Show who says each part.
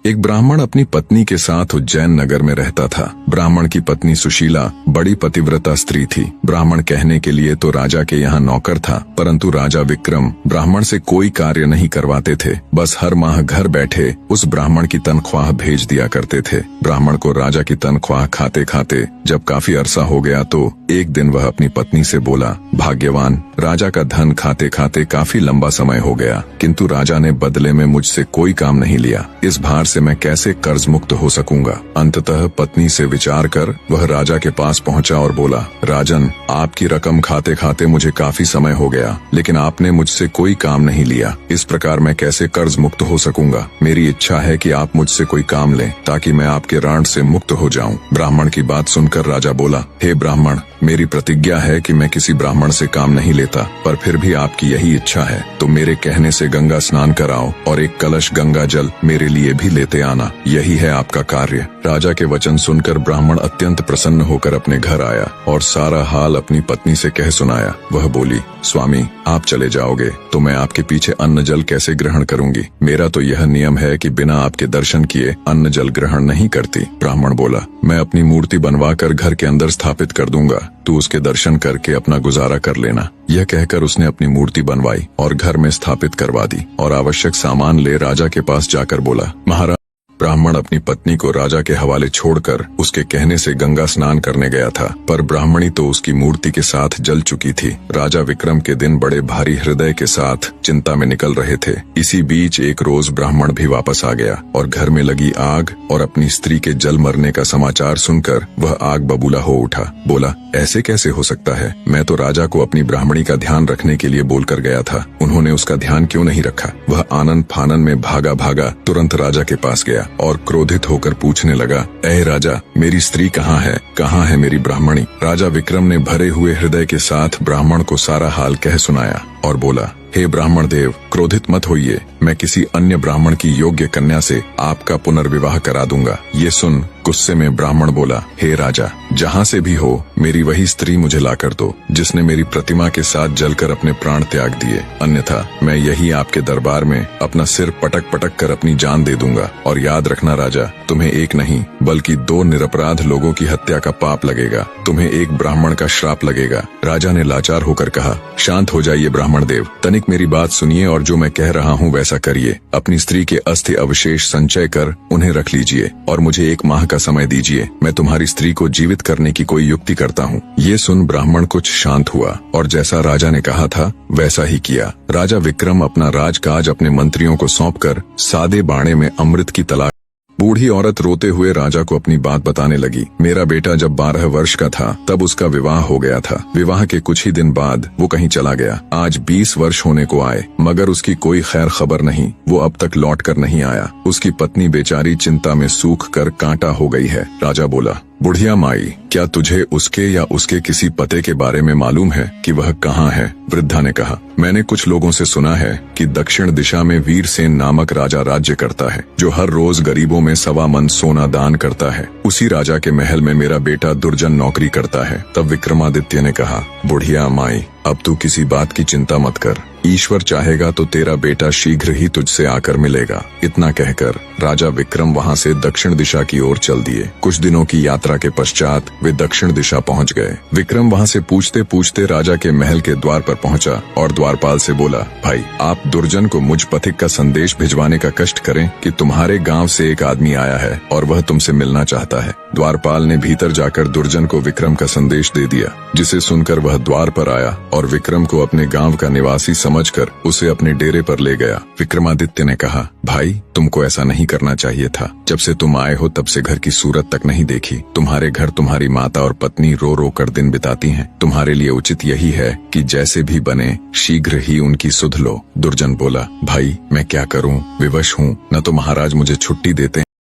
Speaker 1: एक ब्राह्मण अपनी पत्नी के साथ उज्जैन नगर में रहता था। ब्राह्मण की पत्नी सुशीला बड़ी पतिव्रता स्त्री थी। ब्राह्मण कहने के लिए तो राजा के यहाँ नौकर था, परंतु राजा विक्रम ब्राह्मण से कोई कार्य नहीं करवाते थे। बस हर माह घर बैठे उस ब्राह्मण की तनख्वाह भेज दिया करते थे। ब्राह्मण को राजा की तनख्वाह खाते खाते जब काफी अरसा हो गया तो एक दिन वह अपनी पत्नी से बोला, भाग्यवान, राजा का धन खाते खाते काफी लंबा समय हो गया, किंतु राजा ने बदले में मुझसे कोई काम नहीं लिया। इस भार से मैं कैसे कर्ज मुक्त हो सकूंगा। अंततः पत्नी से विचार कर वह राजा के पास पहुंचा और बोला, राजन, आपकी रकम खाते खाते मुझे काफी समय हो गया, लेकिन आपने मुझसे कोई काम नहीं लिया। इस प्रकार मैं कैसे कर्ज मुक्त हो सकूंगा। मेरी इच्छा है कि आप मुझसे कोई काम लें ताकि मैं आपके ऋण से मुक्त हो जाऊं। ब्राह्मण की बात सुनकर राजा बोला, हे ब्राह्मण, मेरी प्रतिज्ञा है कि मैं किसी ब्राह्मण से काम नहीं लेता, पर फिर भी आपकी यही इच्छा है तो मेरे कहने से गंगा स्नान कराओ और एक कलश गंगा जल मेरे लिए भी लेते आना। यही है आपका कार्य। राजा के वचन सुनकर ब्राह्मण अत्यंत प्रसन्न होकर अपने घर आया और सारा हाल अपनी पत्नी से कह सुनाया। वह बोली, स्वामी, आप चले जाओगे तो मैं आपके पीछे अन्न जल कैसे ग्रहण करूंगी। मेरा तो यह नियम है कि बिना आपके दर्शन किए अन्न जल ग्रहण नहीं करती। ब्राह्मण बोला, मैं अपनी मूर्ति बनवा कर घर के अंदर स्थापित कर दूंगा, तू उसके दर्शन करके अपना गुजारा कर लेना। यह कहकर उसने अपनी मूर्ति बनवाई और घर में स्थापित करवा दी और आवश्यक सामान ले राजा के पास जाकर बोला, महाराज। ब्राह्मण अपनी पत्नी को राजा के हवाले छोड़कर उसके कहने से गंगा स्नान करने गया था, पर ब्राह्मणी तो उसकी मूर्ति के साथ जल चुकी थी। राजा विक्रम के दिन बड़े भारी हृदय के साथ चिंता में निकल रहे थे। इसी बीच एक रोज ब्राह्मण भी वापस आ गया और घर में लगी आग और अपनी स्त्री के जल मरने का समाचार सुनकर वह आग बबूला हो उठा। बोला, ऐसे कैसे हो सकता है। मैं तो राजा को अपनी ब्राह्मणी का ध्यान रखने के लिए बोलकर गया था, उन्होंने उसका ध्यान क्यों नहीं रखा। वह आनंद फानन में भागा भागा तुरंत राजा के पास गया और क्रोधित होकर पूछने लगा, ऐ राजा, मेरी स्त्री कहाँ है, कहाँ है मेरी ब्राह्मणी। राजा विक्रम ने भरे हुए हृदय के साथ ब्राह्मण को सारा हाल कह सुनाया और बोला, हे ब्राह्मण देव, क्रोधित मत होइए, मैं किसी अन्य ब्राह्मण की योग्य कन्या से आपका पुनर्विवाह करा दूंगा। ये सुन गुस्से में ब्राह्मण बोला, हे राजा, जहाँ से भी हो मेरी वही स्त्री मुझे लाकर दो जिसने मेरी प्रतिमा के साथ जलकर अपने प्राण त्याग दिए, अन्यथा मैं यही आपके दरबार में अपना सिर पटक पटक कर अपनी जान दे दूंगा। और याद रखना राजा, तुम्हें एक नहीं बल्कि 2 निरपराध लोगों की हत्या का पाप लगेगा, तुम्हें एक ब्राह्मण का श्राप लगेगा। राजा ने लाचार होकर कहा, शांत हो जाइए ब्राह्मण देव, तनिक मेरी बात सुनिए और जो मैं कह रहा हूँ वैसा करिए। अपनी स्त्री के अस्थि अवशेष संचय कर उन्हें रख लीजिए और मुझे 1 माह का समय दीजिए, मैं तुम्हारी स्त्री को जीवित करने की कोई युक्ति करता हूँ। ये सुन ब्राह्मण कुछ शांत हुआ और जैसा राजा ने कहा था वैसा ही किया। राजा विक्रम अपना राजकाज अपने मंत्रियों को सौंपकर सादे बाणे में अमृत की तलाश। बूढ़ी औरत रोते हुए राजा को अपनी बात बताने लगी। मेरा बेटा जब 12 वर्ष का था तब उसका विवाह हो गया था। विवाह के कुछ ही दिन बाद वो कहीं चला गया। आज 20 वर्ष होने को आए मगर उसकी कोई खैर खबर नहीं। वो अब तक लौट कर नहीं आया। उसकी पत्नी बेचारी चिंता में सूख कर कांटा हो गई है। राजा बोला, बुढ़िया माई, क्या तुझे उसके या उसके किसी पते के बारे में मालूम है कि वह कहाँ है। वृद्धा ने कहा, मैंने कुछ लोगों से सुना है कि दक्षिण दिशा में वीरसेन नामक राजा राज्य करता है, जो हर रोज गरीबों में 1.25 मन सोना दान करता है। उसी राजा के महल में मेरा बेटा दुर्जन नौकरी करता है। तब विक्रमादित्य ने कहा, बुढ़िया माई, अब तू किसी बात की चिंता मत कर, ईश्वर चाहेगा तो तेरा बेटा शीघ्र ही तुझसे आकर मिलेगा। इतना कहकर राजा विक्रम वहां से दक्षिण दिशा की ओर चल दिए। कुछ दिनों की यात्रा के पश्चात वे दक्षिण दिशा पहुंच गए। विक्रम वहां से पूछते पूछते राजा के महल के द्वार पर पहुंचा और द्वारपाल से बोला, भाई, आप दुर्जन को मुझ पथिक का संदेश भिजवाने का कष्ट करें कि तुम्हारे गांव से एक आदमी आया है और वह तुमसे मिलना चाहता है। द्वारपाल ने भीतर जाकर दुर्जन को विक्रम का संदेश दे दिया, जिसे सुनकर वह द्वार पर आया और विक्रम को अपने गांव का निवासी समझकर उसे अपने डेरे पर ले गया। विक्रमादित्य ने कहा, भाई, तुमको ऐसा नहीं करना चाहिए था। जब से तुम आए हो तब से घर की सूरत तक नहीं देखी। तुम्हारे घर तुम्हारी माता और पत्नी रो रो कर दिन बिताती हैं। तुम्हारे लिए उचित यही है कि जैसे भी बने शीघ्र ही उनकी सुध लो। दुर्जन बोला, भाई, मैं क्या करूं, विवश हूं, न तो महाराज मुझे छुट्टी देते